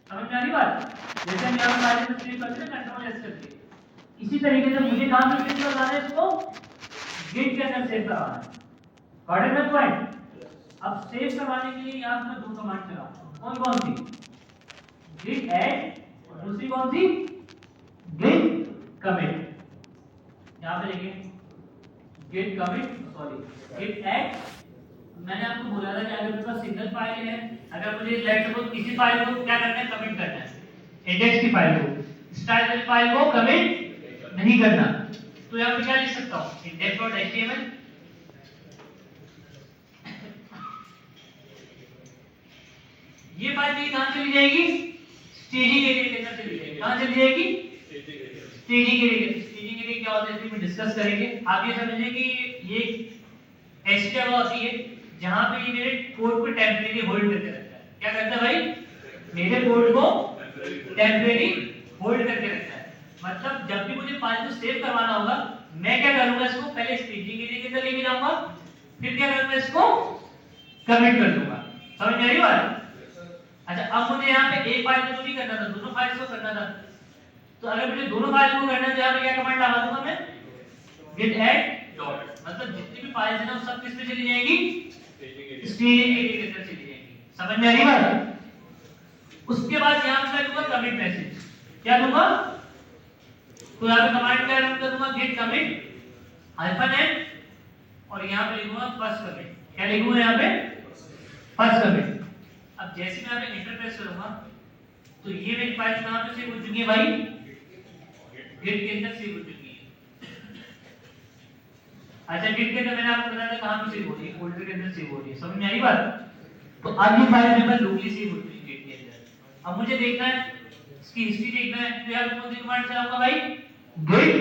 समझ में आ रही बात? जैसे हम यहाँ फाइल में सेव करते हैं कंट्रोल एस करके, इसी तरीके से मुझे कहाँ पे सेव करवाना है इसको, गिट के अंदर सेव करवाना है। Got it my point? अब सेव करवाने के लिए यहाँ पे दो कमांड चलाता हूँ, कौन कौन सी? गिट ऐड और दूसरी कौन सी? Git commit. यहाँ पे देखिए git commit, sorry git add. मैंने आपको बोला था कि अगर मेरे पास सिंगल फाइल है, अगर मुझे लेट सपोज किसी फाइल को क्या करना है, कमिट करना है, इंडेक्स की फाइल को, स्टाइल वाली फाइल को कमिट नहीं करना, तो यहाँ पे क्या लिख सकता हूँ, index.html। ये फाइल मेरी कहाँ चली जाएगी? स्टेजिंग एरिया के अंदर चली जाएगी। कहाँ चली जाएगी? Staging area. स्टेजिंग एरिया क्या होता है इसमें डिस्कस करेंगे। आप ये समझिए कि ये ऐसी जगह होती है जहां पे ये मेरे कोड को टेम्परेरी होल्ड करके रखता है। क्या करता है भाई? मेरे कोड को टेम्परेरी होल्ड करके रखता है। मतलब जब भी मुझे फाइल को सेव करवाना होगा, मैं क्या करूंगा, इसको पहले स्टेजिंग एरिया के अंदर लेके जाऊंगा, फिर क्या करूंगा, इसको कमिट कर दूंगा। समझ में आ रही बात? अच्छा, अब मुझे यहाँ पे एक फाइल को नहीं करना था, दोनों फाइल्स को करना था। तो अगर मुझे दोनों फाइल को करना है तो यहाँ पे क्या कमांड डाला दूंगा मैं, git add dot, मतलब जितनी भी फाइल्स है ना सब किस पे चली जाएगी? स्टेजिंग एरिया के अंदर चली जाएगी। समझ में आ रही बात? उसके बाद यहाँ पे मैं दूंगा कमिट मैसेज। क्या दूंगा? तो यहाँ पे कमांड क्या दूंगा, git commit -n और यहाँ पे लिखूंगा फर्स्ट कमिट। क्या लिखूंगा यहाँ पे? First commit. अब जैसे मैं यहाँ पे एंटर प्रेस करूंगा तो ये मेरी फाइल कहाँ पे सेव हो चुकी है भाई? गिट के अंदर सेव हो चुकी है। अच्छा, गिट के अंदर मैंने आपको बताया था कहाँ पे सेव हो रही है, फोल्डर के अंदर सेव हो रही है। समझ में आ रही बात? तो अब ये फाइल मेरे पास लोकली सेव हो चुकी है गिट के अंदर। अब मुझे देखना है, इसकी हिस्ट्री देखना है, तो यार कौन सी कमांड चलाऊंगा भाई? Git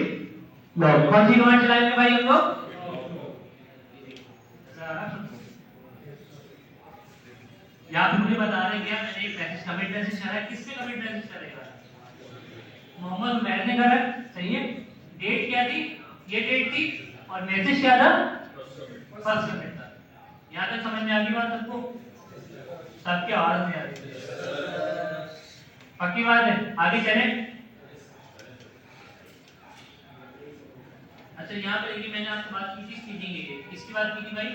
log. कौन सी कमांड चलाएंगे भाई हम लोग? यहाँ पे मुझे बता रहे हैं क्या, मैंने एक मैसेज कमिट मैसेज करा है, किससे कमिट मैसेज करेगा? मोहम्मद उमैर ने करा, सही है। डेट क्या थी? ये डेट थी और मैसेज क्या था? फर्स्ट कमिट था। यहाँ तक समझ में आ गई बात सबको? सबके आवाज में आ रही है, पक्की बात है? आगे चले। अच्छा, यहाँ पे देखिए मैंने आपसे बात की थी स्टेजिंग एरिया, किसकी बात की थी भाई?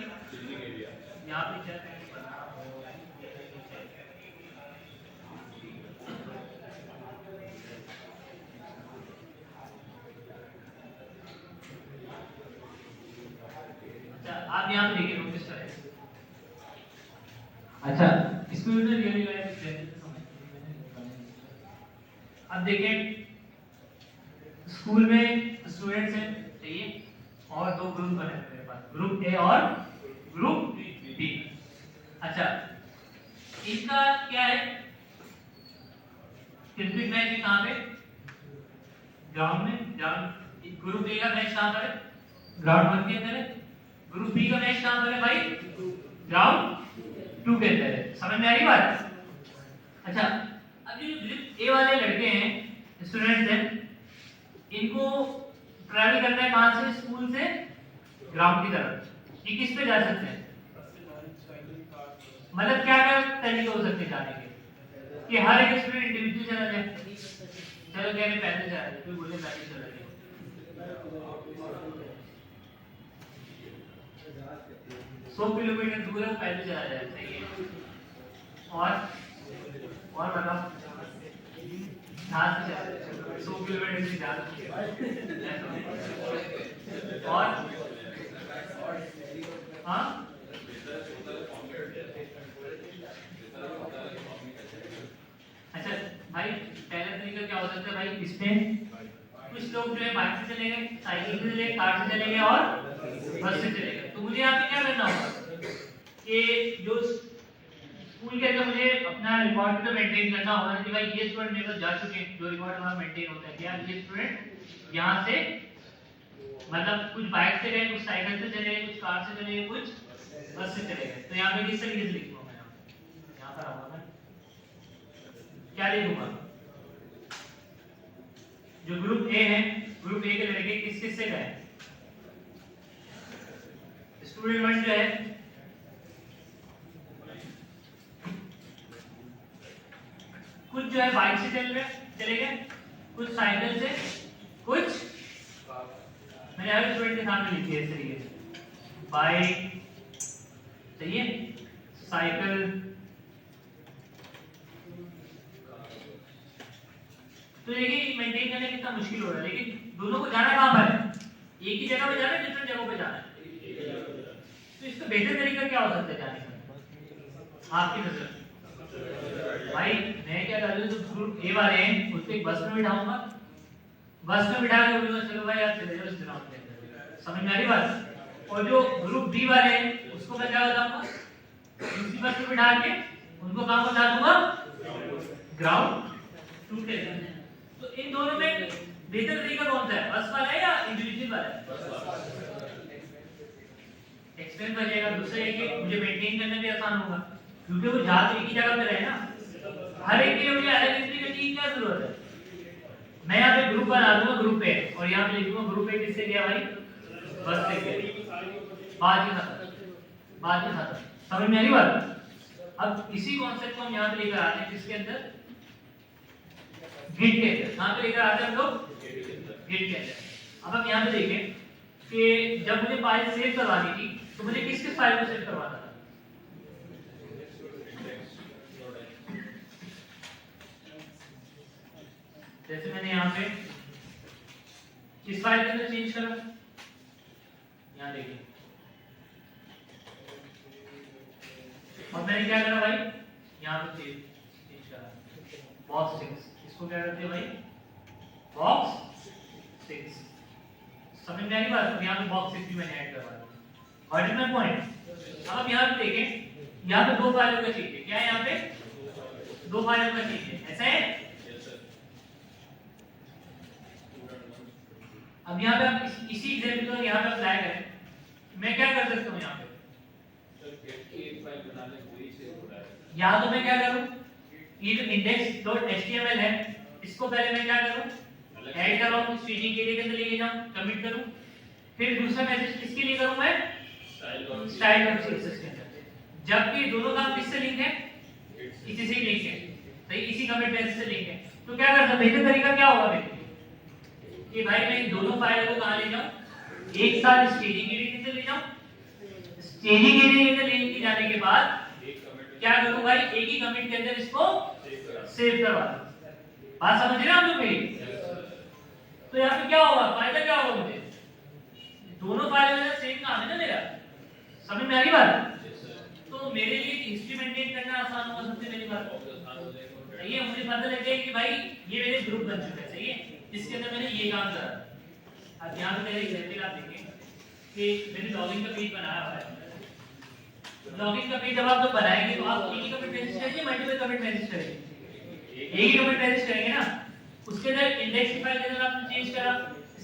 यहाँ पे क्या आप यहाँ पे देखिए, नोटिस करें। अच्छा, इसको भी रियली लाइफ अब देखिए, स्कूल में स्टूडेंट्स हैं, चाहिए, और दो ग्रुप बने हैं मेरे पास, ग्रुप ए और ग्रुप बी। अच्छा, इनका क्या है, क्रिकेट मैच कहाँ पे? ग्राउंड में। ग्राउंड, ग्रुप ए का मैच कहाँ पर है? ग्राउंड 1 के अंदर है। ग्रुप बी का मैच कहाँ पर है भाई? ग्राउंड 2 के अंदर है। समझ में आ रही बात? अच्छा, अब ये ग्रुप ए वाले लड़के हैं, स्टूडेंट्स हैं, इनको ट्रैवल करना है कहाँ से? स्कूल से ग्राउंड की तरफ। ये किस पे जा सकते हैं? मतलब क्या क्या तरीके हो सकते हैं जाने के, कि हर एक स्टूडेंट इंडिविजुअल चला जाए। चलो कह रहे पैदल जा रहे, कोई बोले पैदल चला जाए, 100 किलोमीटर दूर है, पैदल चला जाए, सही है। और बताओ, हाँ 100 किलोमीटर से ज्यादा। और हाँ, अच्छा भाई, पहला तरीका क्या हो सकता है भाई? इसमें कुछ लोग जो है बाइक से चलेंगे, साइकिल से चलेंगे, कार से चलेंगे और बस से चलेंगे। तो मुझे यहाँ पे क्या करना होगा कि जो स्कूल के अंदर मुझे अपना रिकॉर्ड तो मेंटेन करना होगा कि भाई ये स्टूडेंट मेरे पास जा चुके हैं, जो रिकॉर्ड हमारा मेंटेन होता है कि यार ये स्टूडेंट यहाँ से, मतलब कुछ बाइक से गए, कुछ साइकिल से चले गए, कुछ कार से चले गए, कुछ बस से चले गए। तो यहाँ पे किस तरीके से लिखूंगा मैं? यहाँ पर आऊंगा मैं, क्या लिखूंगा? जो ग्रुप ए है, ग्रुप ए के लड़के किस किस से गए? स्टूडेंट 1 जो है कुछ कुछ जो है बाइक से चले गए, कुछ साइकिल से, कुछ मैंने अभी स्टूडेंट के सामने लिखी है इस तरीके से, बाइक, सही है, साइकिल। तो देखिए मेंटेन करने कितना मुश्किल हो रहा है, लेकिन दोनों को जाना कहाँ पर है? एक ही जगह पे जाना है, डिफरेंट जगहों पे जाना है। तो इसका बेहतर तरीका क्या हो सकता है जाने का आपकी नजर? भाई मैं क्या कर रहा हूँ, जो ग्रुप ए वाले हैं उसको एक बस में बिठाऊंगा, बस में बिठा के बोलूंगा चलो भाई आप चले जाओ इस ग्राउंड के अंदर, समझ में आ रही बात? और जो ग्रुप बी वाले हैं उसको मैं क्या बताऊंगा, दूसरी बस में बिठा के उनको कहाँ पहुंचा दूंगा, ग्राउंड टू के अंदर। तो इन दोनों में बेहतर तरीका कौन सा है, बस वाला है या इंडिविजुअल वाला है? एक्सपेंस बचेगा, दूसरा है कि मुझे मेंटेन करना भी आसान होगा, क्योंकि वो जहाज एक ही जगह पे रहे ना, हर एक के लिए मुझे अलग तरीके की क्या जरूरत है? मैं यहाँ पे ग्रुप बना दूंगा, ग्रुप ए, और यहाँ पे लिखूंगा ग्रुप ए किससे गया भाई, बस से गया, बात ही खत्म। समझ में आ रही बात? अब इसी कॉन्सेप्ट को हम यहाँ पे लेकर आते हैं, किसके अंदर, गिट के अंदर। यहाँ पे लेकर आते हैं हम लोग गिट के अंदर। अब हम यहाँ पे देखें कि जब मुझे फाइल सेव करवानी थी तो मुझे किस किस फाइल को सेव करवाना था? जैसे मैंने यहाँ पे किस फाइल के अंदर चेंज करा, यहाँ देखिए, और मैंने क्या करा भाई, यहाँ पे चेंज करा बॉक्स 6, इसको क्या करते हैं भाई, बॉक्स 6। समझ में आ रही बात? यहाँ पे बॉक्स 6 भी मैंने ऐड करवा दिया। What is my point? अब यहाँ पे देखें, यहाँ पे दो फाइलों का चेंज है, क्या है यहाँ पे, दो फाइलों का चेंज है, ऐसा है। अब यहाँ पे आप इसी एग्जांपल को यहाँ पे अप्लाई करें, मैं क्या कर सकता हूँ यहाँ पे, यहाँ तो मैं क्या करूँ, ये जो index.html है इसको पहले मैं क्या करूँ, ऐड करवाऊँ, स्टेजिंग एरिया के अंदर लेके जाऊँ, कमिट करूँ, फिर दूसरा मैसेज किसके लिए करूँ मैं, style.css के अंदर। जबकि दोनों काम किससे लिंक है, इसी से लिंक है, सही, इसी कमिट मैसेज से लिंक है। तो क्या करता, बेहतर तरीका क्या होगा मेरे कि भाई मैं इन दोनों फाइल को कहाँ ले जाऊँ, एक साथ स्टेजिंग एरिया के अंदर ले जाऊँ, स्टेजिंग एरिया के अंदर लेके जाने के बाद क्या करूं भाई, एक ही कमिट के अंदर इसको सेव करवा दूं। बात समझ रहे हैं आप लोग मेरी? तो यहाँ पे क्या होगा, फायदा क्या होगा मुझे, दोनों फाइल में सेम काम है ना मेरा, समझ में आ रही बात? तो मेरे लिए हिस्ट्री मेंटेन करना आसान होगा, सबसे पहली बात सही है, मुझे पता लग जाएगा कि भाई ये मेरे ग्रुप बन चुका है, सही है, इसके अंदर मैंने ये काम करा। अब यहाँ पे मेरे एग्जांपल आप देखें कि मैंने लॉगिन का पेज बनाया हुआ है, लॉगिन का पेज जब आप लोग बनाएंगे तो आप एक ही कमिट मैसेज करेंगे, मल्टीपल कमिट मैसेज करेंगे, एक ही कमिट मैसेज करेंगे ना, उसके अंदर इंडेक्स की फाइल के अंदर आपने चेंज करा,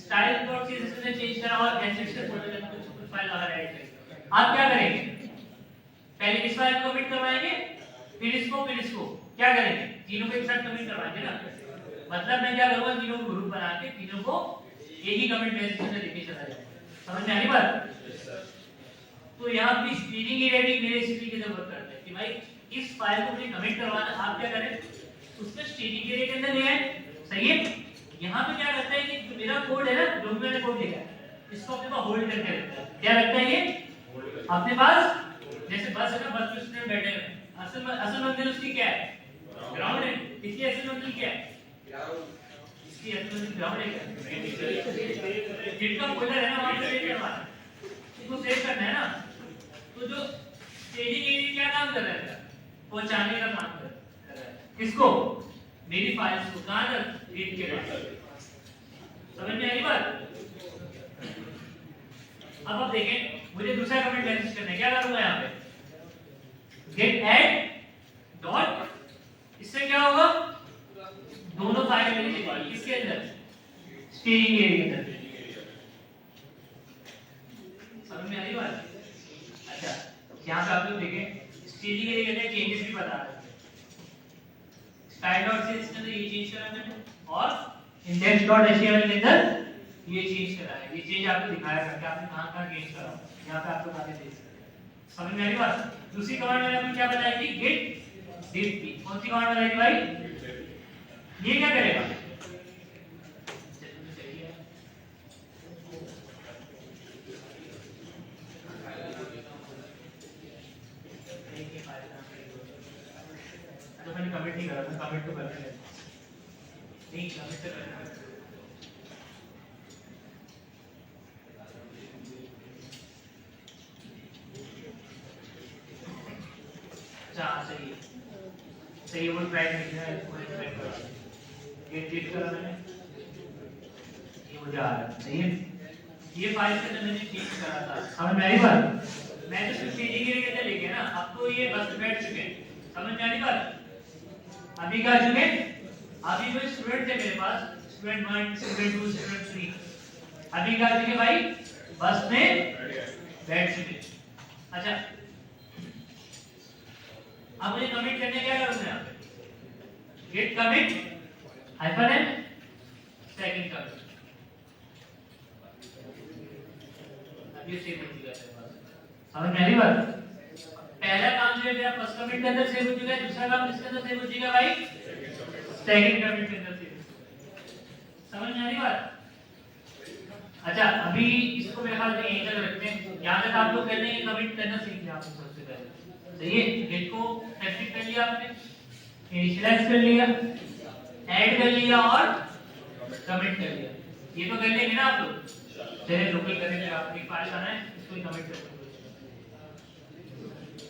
style.css में चेंज करा, और एसेट्स के फोल्डर के अंदर कुछ फाइल अगर ऐड करेंगे, आप क्या करेंगे, पहले इस फाइल को कमिट करवाएंगे, फिर इसको क्या करेंगे, तीनों को एक साथ कमिट करवाएंगे ना। मतलब मैं क्या करूंगा, तीनों को ग्रुप बना के तीनों को एक ही कमिट मैसेज में लेके चला जाऊंगा। समझ में आ रही बात? तो यहाँ पे स्टेजिंग एरिया भी मेरे इसी तरीके से वर्क करता है कि भाई इस फाइल को मुझे कमिट करवाना, आप क्या करें, उसको स्टेजिंग एरिया के अंदर ले आए, सही है। यहाँ पे क्या करता है कि जो मेरा कोड है ना, जो मैंने कोड लिखा है, इसको अपने पास होल्ड करके रखता है। क्या रखता है ये अपने पास, जैसे बस है ना, बस में स्टूडेंट बैठे हैं, असल मंजिल उसकी क्या है, ग्राउंड है, इसकी असल मंजिल क्या है, इसकी असल मंजिल ग्राउंड है, क्या गिट का फोल्डर है ना, वहां पे सेव करना है, इसको सेव करना है ना। तो जो स्टेजिंग एरिया क्या काम कर रहा है, पहुंचाने का काम कर रहा है, किसको, मेरी फाइल्स को, कहां तक, गिट के पास। समझ में आई बात? अब आप देखें, मुझे दूसरा कमेंट मैसेज करना है, क्या करूंगा यहाँ पे, गेट ऐड डॉट, इससे क्या होगा, दोनों फाइल मिलने के बाद किसके अंदर, स्टेजिंग एरिया के अंदर। समझ में आ रही बात? अच्छा, यहाँ पे आप लोग देखें, स्टेजिंग एरिया के अंदर चेंजेस भी बता रहे हैं, style.css के अंदर ये चेंज करा मैंने, और index.html के अंदर ये चेंज करा है, ये चेंज आपको दिखाया था कि आपने कहां-कहां चेंज करा, यहाँ पे आप लोग आगे देख सकते हैं। समझ में आ रही बात? दूसरी कमांड मैंने आपको क्या बताई थी, git diff, कौन सी कमांड बताई थी भाई, कमिट तो करने हैं नहीं कमिट तो करना है अच्छा सही है सही वो ट्राई करना है इसको ट्राई करो ये क्लिक करा मैंने ये मुझे आ रहा है सही है ये फाइल से मैंने चेंज करा था समझ में आई बात मैं तो सिर्फ चेंजिंग के लिए लेके ना अब तो ये बस बैठ चुके हैं समझ में आई बात अभी क्या चुके अभी कोई स्टूडेंट थे मेरे पास स्टूडेंट 1 स्टूडेंट 2 स्टूडेंट 3 अभी क्या चुके भाई बस में बैठ चुके अच्छा अब मुझे कमिट करने क्या करूंगा यहाँ पे git commit hyphen n second commit अब ये सेव हो चुका है समझ में आ रही बात पहला काम जो है मेरा फर्स्ट कमिट के अंदर सेव हो चुका है दूसरा काम किसके अंदर सेव हो चुका है भाई सेकंड कमिट के अंदर सेव समझ में आ रही बात अच्छा अभी इसको मेरे ख्याल से यहीं तक रखते हैं यहां तक आप लोग कहते हैं कमिट करना सीख लिया आपने सबसे पहले सही है गेट को एक्टिव कर लिया आपने इनिशियलाइज कर लिया ऐड कर लिया और कमिट कर लिया ये तो कर लेंगे ना आप लोग चलिए लोकल करेंगे आप एक फाइल आना है इसको कमिट कर दो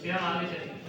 फिर हम आगे चलेंगे